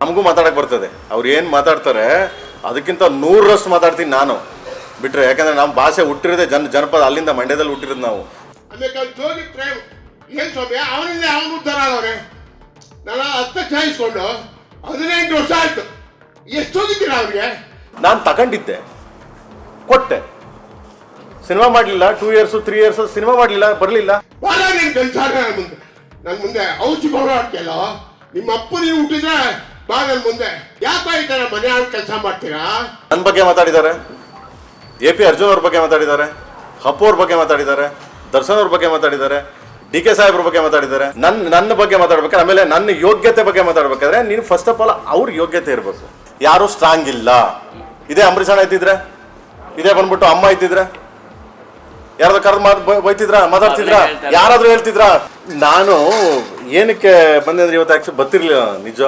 ನಮಗೂ ಮಾತಾಡಕ್ಕೆ ಬರ್ತದೆ. ಅವ್ರು ಏನು ಮಾತಾಡ್ತಾರೆ ಅದಕ್ಕಿಂತ 100ರಷ್ಟು ಮಾತಾಡ್ತೀನಿ ನಾನು ಬಿಟ್ಟರೆ. ಯಾಕಂದರೆ ನಮ್ಮ ಭಾಷೆ ಹುಟ್ಟಿರೋದೇ ಜನಪದ, ಅಲ್ಲಿಂದ ಮಂಡ್ಯದಲ್ಲಿ ಹುಟ್ಟಿರೋದು ನಾವು. ಜೋಗಿ ಪ್ರೇಮ್ ಏನು ಸ್ವಾಮಿ, ಅವನಿಂದ ಅವನು ಉದ್ಧಾರ ಆದವ್ರೆ. ನಾನು 10 ಚಾಯಿಸ್ಕೊಂಡು 18 ವರ್ಷ ಆಯ್ತು. ಎಷ್ಟು ಹೋಗಿದ್ದೀರಾ ಅವ್ರಿಗೆ? ನಾನು ತಗೊಂಡಿದ್ದೆ, ಕೊಟ್ಟೆ, ಸಿನಿಮಾ ಮಾಡಲಿಲ್ಲ. 2 years 3 years ಸಿನಿಮಾ ಮಾಡಲಿಲ್ಲ, ಬರಲಿಲ್ಲ. ಬಾಳ ನೀನು ಕೆಲಸ ನನ್ನ ಮುಂದೆ ಔಷಧಿ ಹೋರಾಡ್ತಿಯಲ್ಲ. ನಿಮ್ಮ ಅಪ್ಪ ನೀವು ಹುಟ್ಟಿದ್ರೆ ಬಾ ನನ್ನ ಮುಂದೆ. ಯಾಕೆ ಈ ಥರ ಮನೆ ಆಳು ಕೆಲಸ ಮಾಡ್ತೀರಾ? ನನ್ನ ಬಗ್ಗೆ ಮಾತಾಡಿದ್ದಾರೆ, AP ಅರ್ಜುನ್ ಅವ್ರ ಬಗ್ಗೆ ಮಾತಾಡಿದ್ದಾರೆ, ಅಪ್ಪು ಅವ್ರ ಬಗ್ಗೆ ಮಾತಾಡಿದ್ದಾರೆ, ದರ್ಶನ್ ಅವ್ರ ಬಗ್ಗೆ ಮಾತಾಡಿದ್ದಾರೆ, DK ಸಾಹೇಬ್ರ ಬಗ್ಗೆ ಮಾತಾಡಿದ್ದಾರೆ. ನನ್ನ ಬಗ್ಗೆ ಮಾತಾಡ್ಬೇಕಾದ್ರೆ, ಆಮೇಲೆ ನನ್ನ ಯೋಗ್ಯತೆ ಬಗ್ಗೆ ಮಾತಾಡ್ಬೇಕಾದ್ರೆ ನೀನು ಫಸ್ಟ್ ಆಫ್ ಆಲ್ ಅವ್ರ ಯೋಗ್ಯತೆ ಇರಬೇಕು. ಯಾರು ಸ್ಟ್ರಾಂಗ್ ಇಲ್ಲ. ಇದೇ ಅಂಬರೀಷ್ ಅಣ್ಣ ಇದ್ದಿದ್ರೆ, ಇದೇ ಬಂದ್ಬಿಟ್ಟು ಅಮ್ಮ ಇದ್ದಿದ್ರೆ ಯಾರಾದ್ರೂ ಕರೆದು ಬೈತಿದ್ರ, ಮಾತಾಡ್ತಿದ್ರ, ಯಾರಾದ್ರೂ ಹೇಳ್ತಿದ್ರ? ನಾನು ಏನಕ್ಕೆ ಬಂದೆ ಅಂದ್ರೆ ಇವತ್ತು ಆ್ಯಕ್ಚುಲಿ ಬರ್ತಿರ್ಲಿಲ್ಲ. ನಿಜ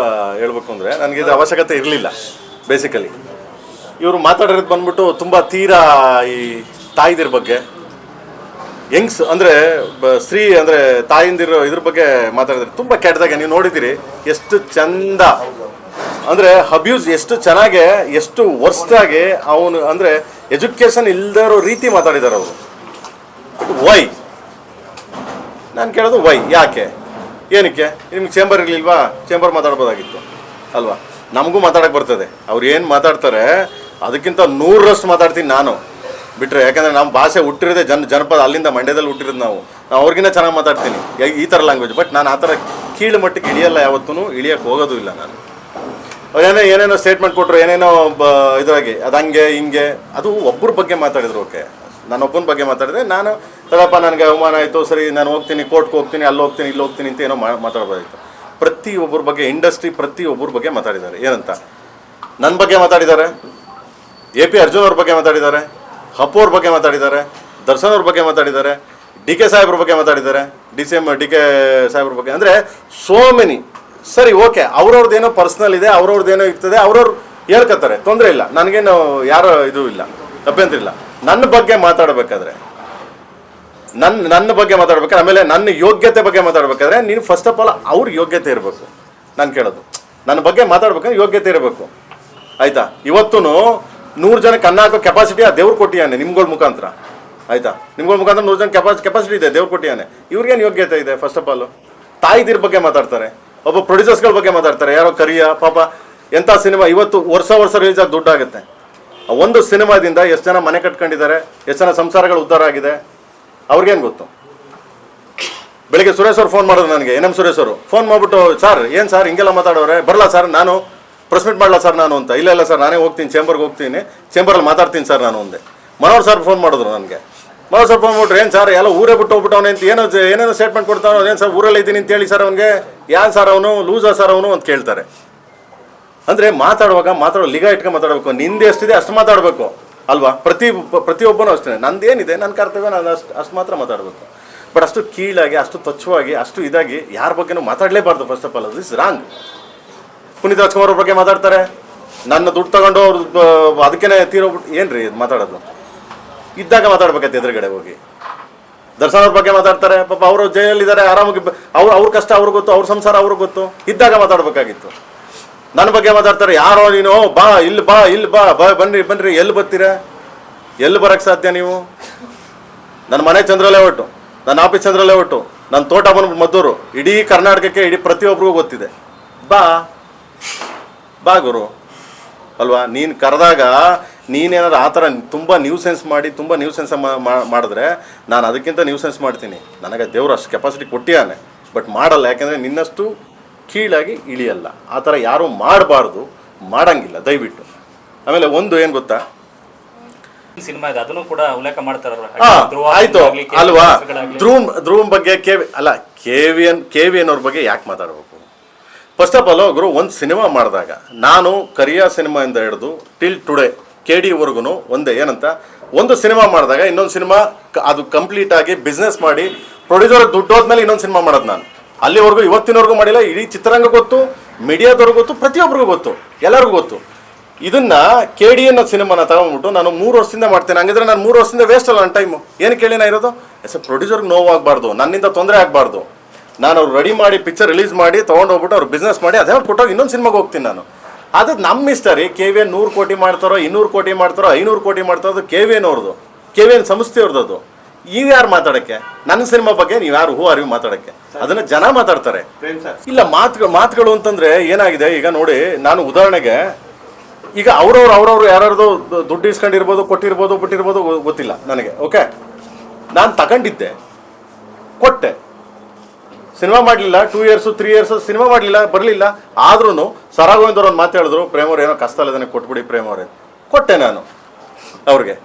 ಹೇಳ್ಬೇಕು ಅಂದರೆ ನನಗೆ ಇದು ಅವಶ್ಯಕತೆ ಇರಲಿಲ್ಲ. ಬೇಸಿಕಲಿ ಇವರು ಮಾತಾಡೋದು ಬಂದ್ಬಿಟ್ಟು ತುಂಬ ತೀರಾ ಈ ತಾಯಿದಿರ ಬಗ್ಗೆ, ಯಂಗ್ಸ್ ಅಂದರೆ ಸ್ತ್ರೀ ಅಂದರೆ ತಾಯಿಂದಿರೋ ಇದ್ರ ಬಗ್ಗೆ ಮಾತಾಡಿದ್ರೆ ತುಂಬ ಕೆಟ್ಟದಾಗೆ. ನೀವು ನೋಡಿದ್ದೀರಿ ಎಷ್ಟು ಚಂದ ಅಂದರೆ ಅಬ್ಯೂಸ್ ಎಷ್ಟು ಚೆನ್ನಾಗೆ, ಎಷ್ಟು ವರ್ಸ್ಟಾಗಿ ಅವನು ಅಂದರೆ ಎಜುಕೇಷನ್ ಇಲ್ಲದೇ ಇರೋ ರೀತಿ ಮಾತಾಡಿದ್ದಾರೆ ಅವರು. ವೈ ನಾನು ಕೇಳೋದು ವೈ, ಯಾಕೆ, ಏನಕ್ಕೆ? ನಿಮ್ಗೆ ಚೇಂಬರ್ ಇರಲಿಲ್ವಾ? ಚೇಂಬರ್ ಮಾತಾಡ್ಬೋದಾಗಿತ್ತು ಅಲ್ವಾ? ನಮಗೂ ಮಾತಾಡೋಕ್ಕೆ ಬರ್ತದೆ. ಅವ್ರು ಏನು ಮಾತಾಡ್ತಾರೆ ಅದಕ್ಕಿಂತ 100ರಷ್ಟು ಮಾತಾಡ್ತೀನಿ ನಾನು ಬಿಟ್ಟರೆ. ಯಾಕಂದರೆ ನಮ್ಮ ಭಾಷೆ ಹುಟ್ಟಿರೋದೇ ಜನಪದ, ಅಲ್ಲಿಂದ ಮಂಡ್ಯದಲ್ಲಿ ಹುಟ್ಟಿರೋದು ನಾವು ಅವ್ರಿಗಿನ್ನ ಚೆನ್ನಾಗಿ ಮಾತಾಡ್ತೀನಿ ಈ ಥರ ಲ್ಯಾಂಗ್ವೇಜ್. ಬಟ್ ನಾನು ಆ ಥರ ಕೀಳು ಮಟ್ಟಕ್ಕೆ ಇಳಿಯಲ್ಲ, ಯಾವತ್ತೂ ಇಳಿಯೋಕ್ಕೆ ಹೋಗೋದು ಇಲ್ಲ ನಾನು. ಅವ್ರೇನೋ ಏನೇನೋ ಸ್ಟೇಟ್ಮೆಂಟ್ ಕೊಟ್ಟರು, ಏನೇನೋ ಇದ್ರಾಗೆ ಅದು ಹಂಗೆ ಹಿಂಗೆ, ಅದು ಒಬ್ಬರ ಬಗ್ಗೆ ಮಾತಾಡಿದ್ರು. ಓಕೆ, ನಾನೊಬ್ಬನ ಬಗ್ಗೆ ಮಾತಾಡಿದ್ರೆ ನಾನು ತಡಪ್ಪ ನನಗೆ ಅವಮಾನ ಆಯಿತು, ಸರಿ ನಾನು ಹೋಗ್ತೀನಿ, ಕೋರ್ಟ್ಗೆ ಹೋಗ್ತೀನಿ, ಅಲ್ಲಿ ಹೋಗ್ತೀನಿ, ಇಲ್ಲಿ ಹೋಗ್ತೀನಿ ಅಂತ ಏನೋ ಮಾತಾಡ್ಬೋದಾಯಿತು. ಪ್ರತಿಯೊಬ್ಬರ ಬಗ್ಗೆ, ಇಂಡಸ್ಟ್ರಿ ಪ್ರತಿಯೊಬ್ಬರ ಬಗ್ಗೆ ಮಾತಾಡಿದ್ದಾರೆ. ಏನಂತ ನನ್ನ ಬಗ್ಗೆ ಮಾತಾಡಿದ್ದಾರೆ, AP ಅರ್ಜುನ್ ಅವ್ರ ಬಗ್ಗೆ ಮಾತಾಡಿದ್ದಾರೆ, ಅಪ್ಪು ಅವ್ರ ಬಗ್ಗೆ ಮಾತಾಡಿದ್ದಾರೆ, ದರ್ಶನ್ ಅವ್ರ ಬಗ್ಗೆ ಮಾತಾಡಿದ್ದಾರೆ, DK ಸಾಹೇಬ್ರ ಬಗ್ಗೆ ಮಾತಾಡಿದ್ದಾರೆ, DK ಸಾಹೇಬ್ರ ಬಗ್ಗೆ. ಅಂದರೆ ಸೋ ಮೆನಿ. ಸರಿ, ಓಕೆ, ಅವ್ರವ್ರದ್ದೇನೋ ಪರ್ಸ್ನಲ್ ಇದೆ, ಅವ್ರವ್ರದ್ದೇನೋ ಇರ್ತದೆ, ಅವ್ರವ್ರು ಹೇಳ್ಕೊತಾರೆ, ತೊಂದರೆ ಇಲ್ಲ, ನನಗೇನು ಯಾರೋ ಇದು ಇಲ್ಲ, ಅಭ್ಯಂತರ ಇಲ್ಲ. ನನ್ನ ಬಗ್ಗೆ ಮಾತಾಡಬೇಕಾದ್ರೆ ನನ್ನ ಬಗ್ಗೆ ಮಾತಾಡ್ಬೇಕಾದ್ರೆ, ಆಮೇಲೆ ನನ್ನ ಯೋಗ್ಯತೆ ಬಗ್ಗೆ ಮಾತಾಡ್ಬೇಕಾದ್ರೆ ನೀನು ಫಸ್ಟ್ ಆಫ್ ಆಲ್ ಅವ್ರ ಯೋಗ್ಯತೆ ಇರಬೇಕು. ನಾನು ಕೇಳೋದು ನನ್ನ ಬಗ್ಗೆ ಮಾತಾಡ್ಬೇಕಂದ್ರೆ ಯೋಗ್ಯತೆ ಇರಬೇಕು, ಆಯಿತಾ? ಇವತ್ತೂ 100 ಜನಕ್ಕೆ ಅನ್ನ ಹಾಕೋ ಕೆಪಾಸಿಟಿ ಆ ದೇವ್ರು ಕೊಟ್ಟಿಯಾನೆ ನಿಮ್ಗಳ ಮುಖಾಂತರ, ಆಯಿತಾ? ನಿಮ್ಗಳ ಮುಖಾಂತರ 100 ಜನ ಕೆಪಾಸಿಟಿ ಇದೆ, ದೇವ್ರು ಕೊಟ್ಟಿಯಾನೆ. ಇವ್ರಿಗೇನು ಯೋಗ್ಯತೆ ಇದೆ? ಫಸ್ಟ್ ಆಫ್ ಆಲ್ ತಾಯಿದಿರ ಬಗ್ಗೆ ಮಾತಾಡ್ತಾರೆ, ಒಬ್ಬ ಪ್ರೊಡ್ಯೂಸರ್ಸ್ಗಳ ಬಗ್ಗೆ ಮಾತಾಡ್ತಾರೆ. ಯಾರೋ ಕರಿಯ ಪಾಪ ಎಂಥ ಸಿನಿಮಾ ಇವತ್ತು ವರ್ಷ ರಿಲೀಸ್ ಆಗಿ ದುಡ್ಡಾಗುತ್ತೆ. ಒಂದು ಸಿನಿಮಾದಿಂದ ಎಷ್ಟು ಜನ ಮನೆ ಕಟ್ಕೊಂಡಿದ್ದಾರೆ, ಎಷ್ಟು ಜನ ಸಂಸಾರಗಳು ಉದ್ಧಾರ ಆಗಿದೆ, ಅವ್ರಿಗೇನು ಗೊತ್ತು? ಬೆಳಿಗ್ಗೆ ಸುರೇಶ್ ಅವ್ರು ಫೋನ್ ಮಾಡೋದು ನನಗೆ, NM ಸುರೇಶ್ ಅವರು ಫೋನ್ ಮಾಡಿಬಿಟ್ಟು, ಸರ್ ಏನು ಸರ್ ಹಿಂಗೆಲ್ಲ ಮಾತಾಡೋರೆ, ಬರಲ್ಲ ಸರ್ ನಾನು ಪ್ರೆಸ್ ಮೀಟ್ ಮಾಡಲ್ಲ ಸರ್ ನಾನು ಅಂತ. ಇಲ್ಲ ಸರ್ ನಾನೇ ಹೋಗ್ತೀನಿ, ಚೇಂಬರ್ಗೆ ಹೋಗ್ತೀನಿ, ಚೇಂಬರಲ್ಲಿ ಮಾತಾಡ್ತೀನಿ ಸರ್ ನಾನು ಒಂದೇ. ಮನೋಹರ್ ಸರ್ ಫೋನ್ ಮಾಡಿದ್ರು ನನಗೆ. ಮನೋಹರ್ ಸರ್ ಫೋನ್ ಮಾಡಿಬಿಟ್ರು, ಏನು ಸರ್ ಎಲ್ಲ ಊರೇ ಬಿಟ್ಟು ಹೋಗ್ಬಿಟ್ಟು ಅಂತ ಏನೇನೋ ಸ್ಟೇಟ್ಮೆಂಟ್ ಕೊಡ್ತಾನೋ, ಏನು ಸರ್ ಊರಲ್ಲಿ ಇದ್ದೀನಿ ಅಂತ ಹೇಳಿ ಸರ್ ಅವನಿಗೆ, ಯಾರು ಸರ್ ಅವನು, ಲೂಸಾ ಸರ್ ಅವನು ಅಂತ ಕೇಳ್ತಾರೆ. ಅಂದರೆ ಮಾತಾಡೋ ಲಿಗ ಇಟ್ಕೊಂಡು ಮಾತಾಡಬೇಕು. ನಿಂದೆ ಎಷ್ಟಿದೆ ಅಷ್ಟು ಮಾತಾಡಬೇಕು ಅಲ್ವಾ? ಪ್ರತಿಯೊಬ್ಬನೂ ಅಷ್ಟೇ. ನಂದೇನಿದೆ, ನನ್ನ ಕರ್ತವ್ಯ, ನಾನು ಅಷ್ಟು ಮಾತ್ರ ಮಾತಾಡಬೇಕು. ಬಟ್ ಅಷ್ಟು ಕೀಳಾಗಿ, ಅಷ್ಟು ತುಚ್ಛವಾಗಿ, ಅಷ್ಟು ಇದಾಗಿ ಯಾರ ಬಗ್ಗೆನೂ ಮಾತಾಡಲೇಬಾರ್ದು. First of all this wrong. Puneeth Rajkumar ಅವ್ರ ಬಗ್ಗೆ ಮಾತಾಡ್ತಾರೆ, ನನ್ನ ದುಡ್ಡು ತಗೊಂಡು ಅವ್ರು ಅದಕ್ಕೇ ತೀರೋಗ್ಬಿಟ್ಟು, ಏನು ರೀ ಇದು ಮಾತಾಡೋದು? ಇದ್ದಾಗ ಮಾತಾಡ್ಬೇಕೈತೆ ಎದುರುಗಡೆ ಹೋಗಿ. ದರ್ಶನ್ ಅವ್ರ ಬಗ್ಗೆ ಮಾತಾಡ್ತಾರೆ, ಪಾಪ ಅವರು ಜೈಲಲ್ಲಿದ್ದಾರೆ, ಆರಾಮಾಗಿ ಅವ್ರ ಕಷ್ಟ ಅವ್ರಿಗೆ ಗೊತ್ತು, ಅವ್ರ ಸಂಸಾರ ಅವ್ರಿಗೆ ಗೊತ್ತು, ಇದ್ದಾಗ ಮಾತಾಡ್ಬೇಕಾಗಿತ್ತು. ನನ್ನ ಬಗ್ಗೆ ಮಾತಾಡ್ತಾರೆ, ಯಾರೋ ನೀನು ಬಾ ಇಲ್ಲಿ ಬನ್ರಿ ಎಲ್ಲಿ ಬರ್ತೀರಾ? ಎಲ್ಲಿ ಬರೋಕ್ಕೆ ಸಾಧ್ಯ ನೀವು? ನನ್ನ ಮನೆ ಚಂದ್ರಲ್ಲೇ ಒಟ್ಟು, ನನ್ನ ಆಫೀಸ್ ಚಂದ್ರಲ್ಲೇ ಒಟ್ಟು, ನನ್ನ ತೋಟ ಬಂದ್ಬಿಟ್ಟು ಮದ್ದೂರು, ಇಡೀ ಕರ್ನಾಟಕಕ್ಕೆ, ಇಡೀ ಪ್ರತಿಯೊಬ್ಬರಿಗೂ ಗೊತ್ತಿದೆ. ಬಾ ಗುರು ಅಲ್ವಾ? ನೀನು ಕರೆದಾಗ ನೀನೇನಾದ್ರು ಆ ಥರ ತುಂಬ ನ್ಯೂಸೆನ್ಸ್ ಮಾಡಿದ್ರೆ ನಾನು ಅದಕ್ಕಿಂತ ನ್ಯೂಸೆನ್ಸ್ ಮಾಡ್ತೀನಿ. ನನಗೆ ದೇವ್ರು ಅಷ್ಟು ಕೆಪಾಸಿಟಿ ಕೊಟ್ಟಿಯಾನೆ, ಬಟ್ ಮಾಡಲ್ಲ. ಯಾಕೆಂದರೆ ನಿನ್ನಷ್ಟು ಕೀಳಾಗಿ ಇಳಿಯಲ್ಲ. ಆ ಥರ ಯಾರೂ ಮಾಡಬಾರ್ದು, ಮಾಡಂಗಿಲ್ಲ ದಯವಿಟ್ಟು. ಆಮೇಲೆ ಒಂದು ಏನು ಗೊತ್ತಾ, ಸಿನಿಮಾ ಇದೆ, ಅದನ್ನು ಕೂಡ ಉಲ್ಲೇಖ ಮಾಡ್ತಾರೆ. ಆಯ್ತು ಅಲ್ವಾ? ಧ್ರುವನ್ ಬಗ್ಗೆ KVN ಅವ್ರ ಬಗ್ಗೆ ಯಾಕೆ ಮಾತಾಡಬೇಕು? ಫಸ್ಟ್ ಆಫ್ ಆಲ್ ಗುರು, ಒಂದು ಸಿನಿಮಾ ಮಾಡಿದಾಗ ನಾನು ಕರಿಯಾ ಸಿನಿಮಾಯಿಂದ ಹಿಡಿದು ಟಿಲ್ ಟುಡೇ KD ಒಂದೇ. ಏನಂತ, ಒಂದು ಸಿನಿಮಾ ಮಾಡಿದಾಗ ಇನ್ನೊಂದು ಸಿನಿಮಾ ಅದು ಕಂಪ್ಲೀಟ್ ಆಗಿ ಬಿಸ್ನೆಸ್ ಮಾಡಿ ಪ್ರೊಡ್ಯೂಸರ್ ದುಡ್ಡು ಹೋದ್ಮೇಲೆ ಇನ್ನೊಂದು ಸಿನಿಮಾ ಮಾಡೋದು ನಾನು. ಅಲ್ಲಿವರೆಗೂ ಇವತ್ತಿನವರೆಗೂ ಮಾಡಿಲ್ಲ. ಇಡೀ ಚಿತ್ರರಂಗ ಗೊತ್ತು, ಮೀಡಿಯಾದವ್ರಿಗೂ ಗೊತ್ತು, ಪ್ರತಿಯೊಬ್ಬರಿಗೂ ಗೊತ್ತು, ಎಲ್ಲರಿಗೂ ಗೊತ್ತು. ಇದನ್ನ KD ಅನ್ನೋ ಸಿನಿಮಾನ ತಗೊಂಡ್ಬಿಟ್ಟು ನಾನು 3 ವರ್ಷದಿಂದ ಮಾಡ್ತೇನೆ. ಹಂಗಿದ್ರೆ ನಾನು 3 ವರ್ಷದಿಂದ ವೇಸ್ಟ್ ಅಲ್ಲ ನನ್ನ ಟೈಮು. ಏನು ಕೇಳಿ ನಾ ಇರೋದು? ಪ್ರೊಡ್ಯೂಸರ್ಗೆ ನೋವಾಗಬಾರ್ದು, ನನ್ನಿಂದ ತೊಂದರೆ ಆಗಬಾರ್ದು. ನಾನು ಅವ್ರು ರೆಡಿ ಮಾಡಿ ಪಿಕ್ಚರ್ ರಿಲೀಸ್ ಮಾಡಿ ತೊಗೊಂಡೋಗ್ಬಿಟ್ಟು ಅವ್ರು ಬಿಸ್ನೆಸ್ ಮಾಡಿ ಅದೇ ಅವ್ರು ಕೊಟ್ಟೋಗಿ ಇನ್ನೊಂದು ಸಿನಿಮಾಗೆ ಹೋಗ್ತೀನಿ ನಾನು. ಅದು ನಮ್ಮ ಇಷ್ಟ ರೀ. KVN 100 ಕೋಟಿ ಮಾಡ್ತಾರೋ 200 ಕೋಟಿ ಮಾಡ್ತಾರೋ 500 ಕೋಟಿ ಮಾಡ್ತಾರೋ ಅದು KVN ಅವ್ರದ್ದು, KVN ಸಂಸ್ಥೆಯವ್ರದ್ದು. ಅದು ಯಾರು ಮಾತಾಡೋಕ್ಕೆ? ನನ್ನ ಸಿನಿಮಾ ಬಗ್ಗೆ ನೀವು ಯಾರು ಹೂ ಅರಿವು ಮಾತಾಡೋಕ್ಕೆ? ಅದನ್ನು ಜನ ಮಾತಾಡ್ತಾರೆ. ಇಲ್ಲ ಮಾತುಗಳು ಅಂತಂದರೆ ಏನಾಗಿದೆ ಈಗ ನೋಡಿ, ನಾನು ಉದಾಹರಣೆಗೆ ಈಗ ಅವ್ರವ್ರು ಯಾರ್ಯಾರ್ದು ದುಡ್ಡು ಇಸ್ಕೊಂಡಿರ್ಬೋದು, ಕೊಟ್ಟಿರ್ಬೋದು, ಬಿಟ್ಟಿರ್ಬೋದು, ಗೊತ್ತಿಲ್ಲ ನನಗೆ. ಓಕೆ, ನಾನು ತಗೊಂಡಿದ್ದೆ, ಕೊಟ್ಟೆ, ಸಿನಿಮಾ ಮಾಡಲಿಲ್ಲ, 2 years 3 years ಸಿನಿಮಾ ಮಾಡಲಿಲ್ಲ, ಬರಲಿಲ್ಲ. ಆದ್ರೂ ಸರಾಗೋವಿಂದವ್ರು ಒಂದು ಮಾತು ಹೇಳಿದ್ರು, ಪ್ರೇಮವ್ರು ಏನೋ ಕಷ್ಟ ಅಲ್ಲದನೆ ಕೊಟ್ಬಿಡಿ ಪ್ರೇಮವ್ರೆ. ಕೊಟ್ಟೆ ನಾನು ಅವ್ರಿಗೆ.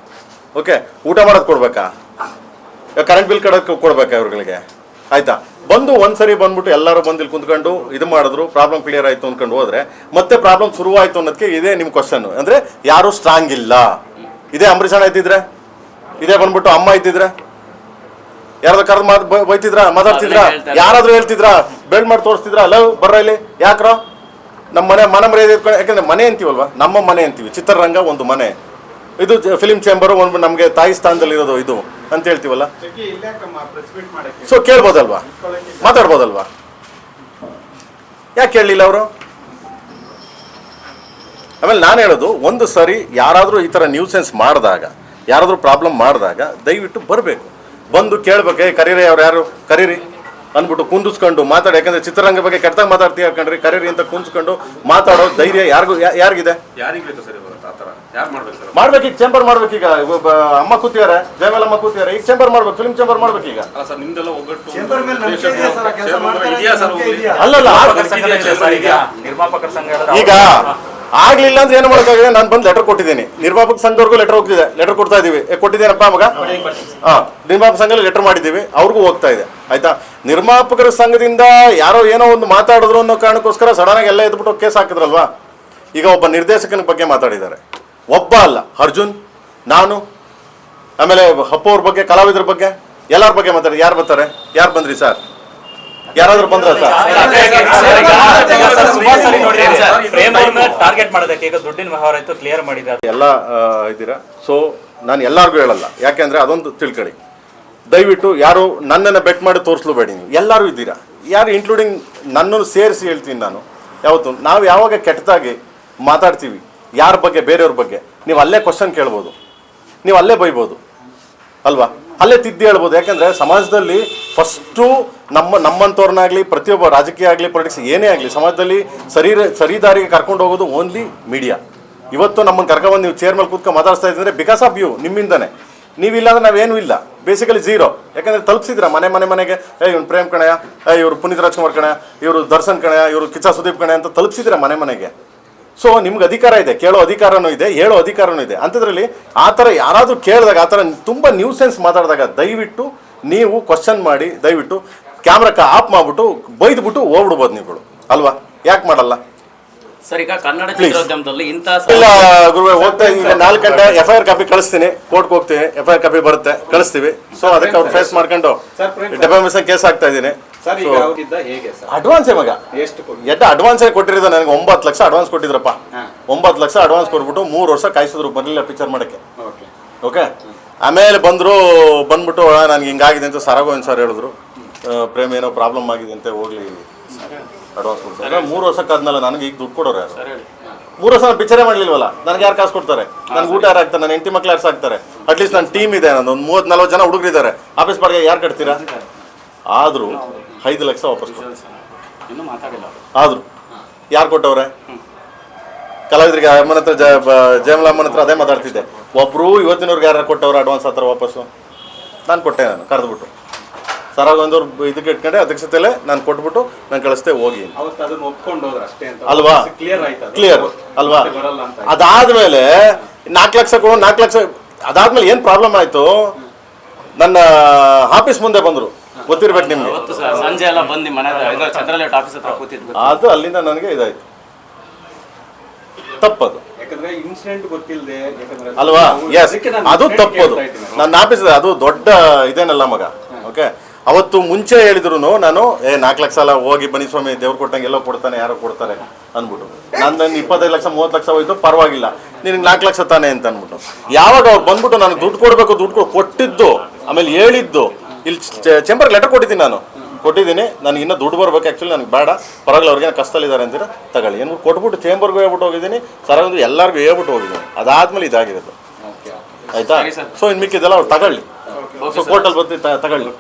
ಓಕೆ, ಊಟ ಮಾಡೋದು ಕೊಡ್ಬೇಕಾ, ಕರೆಂಟ್ ಬಿಲ್ ಕಡೋಕ್ಕೆ ಕೊಡ್ಬೇಕಾ ಇವ್ರುಗಳಿಗೆ? ಆಯ್ತಾ, ಬಂದು ಒಂದ್ಸರಿ ಬಂದ್ಬಿಟ್ಟು ಎಲ್ಲರೂ ಬಂದು ಇಲ್ಲಿ ಕುಂತ್ಕೊಂಡು ಇದು ಮಾಡಿದ್ರು, ಪ್ರಾಬ್ಲಮ್ ಕ್ಲಿಯರ್ ಆಯಿತು ಅಂದ್ಕೊಂಡು ಹೋದ್ರೆ ಮತ್ತೆ ಪ್ರಾಬ್ಲಮ್ ಶುರುವಾಯಿತು ಅನ್ನೋದಕ್ಕೆ ಇದೇ ನಿಮ್ಮ ಕ್ವಶನ್. ಅಂದರೆ ಯಾರೂ ಸ್ಟ್ರಾಂಗ್ ಇಲ್ಲ. ಇದೇ ಅಂಬರೀಷ್ ಅಣ್ಣ ಇದ್ದಿದ್ರೆ, ಇದೇ ಬಂದ್ಬಿಟ್ಟು ಅಮ್ಮ ಇದ್ದಿದ್ರೆ, ಯಾರಾದ್ರೂ ಕರೆದು ಬೈತಿದ್ರ, ಮಾತಾಡ್ತಿದ್ರ, ಯಾರಾದ್ರೂ ಹೇಳ್ತಿದ್ರ, ಬೆಲ್ಡ್ ಮಾಡಿ ತೋರಿಸ್ತಿದ್ರ, ಲವ್ ಬರ್ರ ಇಲ್ಲಿ ಯಾಕ್ರ ನಮ್ಮ ಮನೆ ಮರ್ಯಾದೆ ಇಟ್ಕೊಂಡು. ಯಾಕಂದ್ರೆ ಮನೆ ಅಂತೀವಲ್ವಾ, ನಮ್ಮ ಮನೆ ಅಂತೀವಿ. ಚಿತ್ರರಂಗ ಒಂದು ಮನೆ, ಇದು ಫಿಲ್ಮ್ ಚೇಂಬರು ಒಂದು ನಮಗೆ ತಾಯಿ ಸ್ಥಾನದಲ್ಲಿ ಇರೋದು ಇದು ಅಂತ ಹೇಳ್ತೀವಲ್ಲ. ಸೊ ಕೇಳ್ಬೋದಲ್ವಾ, ಮಾತಾಡ್ಬೋದಲ್ವಾ? ಯಾಕೆ ಕೇಳಲಿಲ್ಲ ಅವರು? ಆಮೇಲೆ ನಾನು ಹೇಳೋದು, ಒಂದು ಸರಿ ಯಾರಾದರೂ ಈ ಥರ ನ್ಯೂಸೆನ್ಸ್ ಮಾಡಿದಾಗ, ಯಾರಾದರೂ ಪ್ರಾಬ್ಲಮ್ ಮಾಡಿದಾಗ ದಯವಿಟ್ಟು ಬರಬೇಕು, ಬಂದು ಕೇಳ್ಬೇಕೆ, ಕರೀರಿ, ಅವ್ರು ಯಾರು ಕರೀರಿ ಅಂದ್ಬಿಟ್ಟು ಕುಂದಿಸ್ಕೊಂಡು ಮಾತಾಡಿ. ಯಾಕಂದ್ರೆ ಚಿತ್ರರಂಗ ಬಗ್ಗೆ ಕೆಟ್ಟದಾಗ ಮಾತಾಡ್ತೀವಿ ಹಾಕೊಂಡ್ರಿ, ಕರೀರಿ ಅಂತ ಕುಂದಿಸ್ಕೊಂಡು ಮಾತಾಡೋ ಧೈರ್ಯ ಯಾರಿಗಿದೆ? ಮಾಡ್ಬೇಕು. ಈಗ ಚೇಂಬರ್ ಮಾಡ್ಬೇಕೀಗ. ಅಮ್ಮ ಕೂತಿದ್ದಾರೆ, ಜಯಮಾಲಮ್ಮ ಕೂತಿದ್ದಾರೆ, ಈಗ ಚೇಂಬರ್ ಮಾಡ್ಬೇಕು, ಫಿಲ್ಮ್ ಚೇಂಬರ್ ಮಾಡ್ಬೇಕೀಗ. ಅಲ್ಲಲ್ಲ, ನಿರ್ಮಾಪಕರ ಸಂಘ ಈಗ ಆಗ್ಲಿಲ್ಲ ಅಂದ್ರೆ ಏನು ಮಾಡೋಕ್ಕಾಗಿದೆ? ನಾನು ಬಂದು ಲೆಟರ್ ಕೊಟ್ಟಿದ್ದೀನಿ, ನಿರ್ಮಾಪಕ ಸಂಘದವ್ರಿಗೂ ಲೆಟರ್ ಹೋಗ್ತಿದೆ, ಲೆಟರ್ ಕೊಡ್ತಾ ಇದೀವಿ. ಕೊಟ್ಟಿದ್ದೀನಪ್ಪ ಮಗ? ನಿರ್ಮಾಪಕ ಸಂಘದಲ್ಲಿ ಲೆಟರ್ ಮಾಡಿದ್ದೀವಿ, ಅವ್ರಿಗೂ ಹೋಗ್ತಾ ಇದೆ. ಆಯ್ತಾ, ನಿರ್ಮಾಪಕರ ಸಂಘದಿಂದ ಯಾರೋ ಏನೋ ಒಂದು ಮಾತಾಡಿದ್ರು ಅನ್ನೋ ಕಾರಣಕ್ಕೋಸ್ಕರ ಸಡನ್ ಆಗಿ ಎಲ್ಲ ಎದ್ಬಿಟ್ಟು ಕೇಸ್ ಹಾಕಿದ್ರಲ್ವಾ. ಈಗ ಒಬ್ಬ ನಿರ್ದೇಶಕನ ಬಗ್ಗೆ ಮಾತಾಡಿದ್ದಾರೆ, ಒಬ್ಬ ಅಲ್ಲ, ಅರ್ಜುನ್, ನಾನು, ಆಮೇಲೆ ಅಪ್ಪು ಅವ್ರ ಬಗ್ಗೆ, ಕಲಾವಿದರ ಬಗ್ಗೆ, ಎಲ್ಲರ ಬಗ್ಗೆ ಮಾತಾಡಿ. ಯಾರು ಬರ್ತಾರೆ? ಯಾರು ಬಂದ್ರಿ ಸರ್? ಯಾರಾದ್ರೂ ಬಂದ್ರ ಸರ್? ಟಾರ್ಗೆಟ್ ಮಾಡೋದಕ್ಕೆ ಈಗ ದುಡ್ಡಿನ ವ್ಯವಹಾರ ಆಯ್ತು, ಕ್ಲಿಯರ್ ಮಾಡಿದ್ದಾರೆ ಎಲ್ಲ ಇದ್ದೀರಾ. ಸೊ ನಾನು ಎಲ್ಲರಿಗೂ ಹೇಳಲ್ಲ, ಯಾಕೆಂದ್ರೆ ಅದೊಂದು ತಿಳ್ಕೊಳ್ಳಿ. ದಯವಿಟ್ಟು ಯಾರು ನನ್ನನ್ನು ಬೆಟ್ ಮಾಡಿ ತೋರಿಸ್ಲೂಬೇಡಿ. ನೀವು ಎಲ್ಲರೂ ಇದ್ದೀರಾ, ಯಾರು ಇನ್ಕ್ಲೂಡಿಂಗ್ ನನ್ನನ್ನು ಸೇರಿಸಿ ಹೇಳ್ತೀನಿ ನಾನು. ಯಾವತ್ತು ನಾವು ಯಾವಾಗ ಕೆಟ್ಟದಾಗಿ ಮಾತಾಡ್ತೀವಿ ಯಾರ ಬಗ್ಗೆ, ಬೇರೆಯವ್ರ ಬಗ್ಗೆ, ನೀವು ಅಲ್ಲೇ ಕ್ವಶನ್ ಕೇಳ್ಬೋದು, ನೀವು ಅಲ್ಲೇ ಬೈಬೋದು ಅಲ್ವಾ, ಅಲ್ಲೇ ತಿದ್ದಿ ಹೇಳ್ಬೋದು. ಯಾಕೆಂದರೆ ಸಮಾಜದಲ್ಲಿ ಫಸ್ಟು ನಮ್ಮಂಥವ್ರನ್ನಾಗಲಿ, ಪ್ರತಿಯೊಬ್ಬ ರಾಜಕೀಯ ಆಗಲಿ, ಪೊಲಿಟಿಕ್ಸ್ ಏನೇ ಆಗಲಿ, ಸಮಾಜದಲ್ಲಿ ಸರಿ ದಾರಿಗೆ ಕರ್ಕೊಂಡು ಹೋಗೋದು ಓನ್ಲಿ ಮೀಡಿಯಾ. ಇವತ್ತು ನಮ್ಮನ್ನು ಕರ್ಕೊಂಡ್ಬಂದು ನೀವು ಚೇರ್ ಮೇಲೆ ಕೂತ್ಕೊಂಡು ಮಾತಾಡ್ತಾ ಇದ್ದರೆ ಬಿಕಾಸ್ ಆಫ್ ಯು, ನಿಮ್ಮಿಂದನೇ. ನೀವಿಲ್ಲ ಅಂದ್ರೆ ನಾವೇನೂ ಇಲ್ಲ, ಬೇಸಿಕಲಿ ಝೀರೋ. ಯಾಕಂದರೆ ತಲುಪಿಸಿದ್ರ ಮನೆಗೆ, ಇವ್ನು ಪ್ರೇಮ್ ಕಣಯ, ಇವರು ಪುನೀತ್ ರಾಜ್ಕುಮಾರ್ ಕಣಯ, ಇವರು ದರ್ಶನ್ ಕಣಯ, ಇವರು ಕಿಚ್ಚ ಸುದೀಪ್ ಕಣಯ ಅಂತ ತಲುಪಿಸಿದ್ರ ಮನೆಗೆ. ಸೊ ನಿಮ್ಗೆ ಅಧಿಕಾರ ಇದೆ, ಕೇಳೋ ಅಧಿಕಾರನೂ ಇದೆ, ಹೇಳೋ ಅಧಿಕಾರನೂ ಇದೆ. ಅಂಥದ್ರಲ್ಲಿ ಆ ಥರ ಯಾರಾದರೂ ಕೇಳಿದಾಗ, ಆ ಥರ ತುಂಬ ನ್ಯೂಸೆನ್ಸ್ ಮಾತಾಡಿದಾಗ ದಯವಿಟ್ಟು ನೀವು ಕ್ವಶನ್ ಮಾಡಿ, ದಯವಿಟ್ಟು ಕ್ಯಾಮ್ರಾಕ್ಕೆ ಆಫ್ ಮಾಡಿಬಿಟ್ಟು ಬೈದ್ಬಿಟ್ಟು ಹೋಗ್ಬಿಡ್ಬೋದು ನೀವುಗಳು ಅಲ್ವಾ. ಯಾಕೆ ಮಾಡಲ್ಲ ಸರ್? ಈಗ ಕನ್ನಡ ಚಿತ್ರೋದ್ಯಮದಲ್ಲಿ ಇಂಥ ಇಲ್ಲ ಗುರುವೆ, ಹೋಗ್ತಾ ಈಗ 4 ಗಂಟೆ FIR ಕಾಪಿ ಕಳಿಸ್ತೀನಿ, ಕೋರ್ಟ್ಗೆ ಹೋಗ್ತೀವಿ, FIR ಕಾಪಿ ಬರುತ್ತೆ, ಕಳಿಸ್ತೀವಿ. ಸೊ ಅದಕ್ಕೆ ಅವ್ರು ಫೇಸ್ ಮಾಡ್ಕೊಂಡು ಡೆಫಾಮೇಷನ್ ಕೇಸ್ ಆಗ್ತಾ ಇದ್ದೀನಿ. ಅಡ್ವಾನ್ಸೇ ಮಗ, ಎಷ್ಟು ಅಡ್ವಾನ್ಸೇ ಕೊಟ್ಟಿರೋದು ನನಗೆ. 9 ಲಕ್ಷ ಅಡ್ವಾನ್ಸ್ ಕೊಟ್ಟಿದ್ರಪ್ಪ. 9 ಲಕ್ಷ ಅಡ್ವಾನ್ಸ್ ಕೊಟ್ಬಿಟ್ಟು 3 ವರ್ಷ ಕಾಯಿಸಿದ್ರು, ಬರಲಿಲ್ಲ ಪಿಕ್ಚರ್ ಮಾಡೋಕ್ಕೆ. ಓಕೆ, ಆಮೇಲೆ ಬಂದ್ಬಿಟ್ಟು ನನಗೆ ಹಿಂಗಾಗಿದೆ ಅಂತ ಸರಾಗೋವಿಂದ್ ಸರ್ ಹೇಳಿದ್ರು, ಪ್ರೇಮ್ ಏನೋ ಪ್ರಾಬ್ಲಮ್ ಆಗಿದೆ ಅಂತ, ಹೋಗ್ಲಿ ಅಡ್ವಾನ್ಸ್ ಕೊಡ್ತಾರೆ. 3 ವರ್ಷಕ್ಕಾದ್ಮೇಲೆ ನನಗೆ ಈಗ ದುಡ್ಡು ಕೊಡೋರು ಯಾರು? 3 ವರ್ಷ ನಾನು ಪಿಕ್ಚರೇ ಮಾಡಲಿಲ್ವಲ್ಲ, ನನಗೆ ಯಾರು ಕಾಸು ಕೊಡ್ತಾರೆ? ನನಗೆ ಊಟ ಯಾರು ಆಗ್ತಾರೆ? ನನ್ನ ಹೆಂಡತಿ ಮಕ್ಳು ಯಾರು ಸಾಕ್ತಾರೆ? ಅಟ್ಲೀಸ್ಟ್ ನನ್ನ ಟೀಮ್ ಇದೆ, ನಾನು ಒಂದು 30-40 ಜನ ಹುಡುಗರಿದ್ದಾರೆ, ಆಫೀಸ್ ಬಾಡಿಗೆ ಯಾರು ಕಟ್ತೀರಾ? ಆದರೂ 5 ಲಕ್ಷ ವಾಪಸ್ ಆದರು ಯಾರು ಕೊಟ್ಟವ್ರೆ? ಕಲಾವಿದರಿಗೆ ಅಮ್ಮನ ಹತ್ರ, ಜಯಮಲಮ್ಮನ ಹತ್ರ ಅದೇ ಮಾತಾಡ್ತಿದ್ದೆ. ಒಬ್ಬರು ಇವತ್ತಿನವ್ರಿಗೆ ಯಾರು ಕೊಟ್ಟವ್ರೆ ಅಡ್ವಾನ್ಸ್? ಆ ಥರ ವಾಪಸ್ಸು ನಾನು ಕೊಟ್ಟೆ, ನಾನು ಕರೆದ್ಬಿಟ್ಟು ಸರಾಗೊಂದವ್ರು ಇದಕ್ಕೆ ಇಟ್ಕೊಂಡೆ, ಅಧ್ಯಕ್ಷತೆಯಲ್ಲೇ ನಾನು ಕೊಟ್ಬಿಟ್ಟು ನಾನು ಕಳಿಸ್ದೆ, ಹೋಗಿ ಅಲ್ವಾ, ಕ್ಲಿಯರ್ ಅಲ್ವಾ. ಅದಾದ್ಮೇಲೆ 4 ಲಕ್ಷ ಕೊಡು, 4 ಲಕ್ಷ ಅದಾದ್ಮೇಲೆ ಏನು ಪ್ರಾಬ್ಲಮ್ ಆಯಿತು? ನನ್ನ ಆಫೀಸ್ ಮುಂದೆ ಬಂದರು, ಗೊತ್ತಿರ್ಬೇಕು ನಿಮ್ಗೆ. ಸಂಜೆ ಎಲ್ಲ ಬಂದು ಮನೆ ಆಫೀಸ್ ಹತ್ರ ಕೂತಿದ್ವಿ, ಅದು ಅಲ್ಲಿಂದ ನನಗೆ ಇದಾಯ್ತು. ತಪ್ಪದು ಅಲ್ವಾ? ಎಸ್, ಅದು ತಪ್ಪದು. ನನ್ನ ಆಫೀಸ್ ಅದು ದೊಡ್ಡ ಇದೇನಲ್ಲ ಮಗ. ಓಕೆ, ಅವತ್ತು ಮುಂಚೆ ಹೇಳಿದ್ರು ನಾನು 4 ಲಕ್ಷ ಅಲ್ಲ, ಹೋಗಿ ಬನ್ನಿ ಸ್ವಾಮಿ, ದೇವ್ರು ಕೊಟ್ಟಂಗೆ ಎಲ್ಲೋ ಕೊಡ್ತಾನೆ, ಯಾರೋ ಕೊಡ್ತಾರೆ ಅಂದ್ಬಿಟ್ಟು. ನನ್ನ 25 ಲಕ್ಷ 30 ಲಕ್ಷ ಹೋಯ್ತು, ಪರವಾಗಿಲ್ಲ, ನಿನಗೆ 4 ಲಕ್ಷ ತಾನೆ ಅಂತ ಅಂದ್ಬಿಟ್ಟು. ಯಾವಾಗ ಅವ್ರು ಬಂದ್ಬಿಟ್ಟು ನನಗೆ ದುಡ್ಡು ಕೊಡಬೇಕು, ದುಡ್ಡು ಕೊಟ್ಟಿದ್ದು, ಆಮೇಲೆ ಹೇಳಿದ್ದು, ಇಲ್ಲಿ ಚೇಂಬರ್ಗೆ ಲೆಟರ್ ಕೊಟ್ಟಿದ್ದೀನಿ ನಾನು, ಕೊಟ್ಟಿದ್ದೀನಿ, ನನಗೆ ಇನ್ನೂ ದುಡ್ಡು ಬರ್ಬೇಕು, ಆ್ಯಕ್ಚುಲಿ ನನಗೆ ಬೇಡ, ಪರವಾಗಿಲ್ಲ ಅವ್ರಿಗೆ ಕಷ್ಟದಲ್ಲಿದ್ದಾರೆ ಅಂತೀರ ತಗೊಳ್ಳಿ ಏನು ಕೊಟ್ಬಿಟ್ಟು ಚೇಂಬರ್ಗೂ ಹೇಳ್ಬಿಟ್ಟು ಹೋಗಿದ್ದೀನಿ, ಸರ್ ಎಲ್ಲರಿಗೂ ಹೇಳ್ಬಿಟ್ಟು ಹೋಗಿದ್ದೀನಿ. ಅದಾದ್ಮೇಲೆ ಇದಾಗಿರೋದು, ಆಯ್ತಾ? ಸೊ ಇನ್ನು ಮಿಕ್ಕಿದ್ದೆಲ್ಲ ಅವ್ರು ತಗೊಳ್ಳಿ, ಸೊ ಕೋರ್ಟಲ್ಲಿ ಬರ್ತಿ ತಗೊಳ್ಳಿ.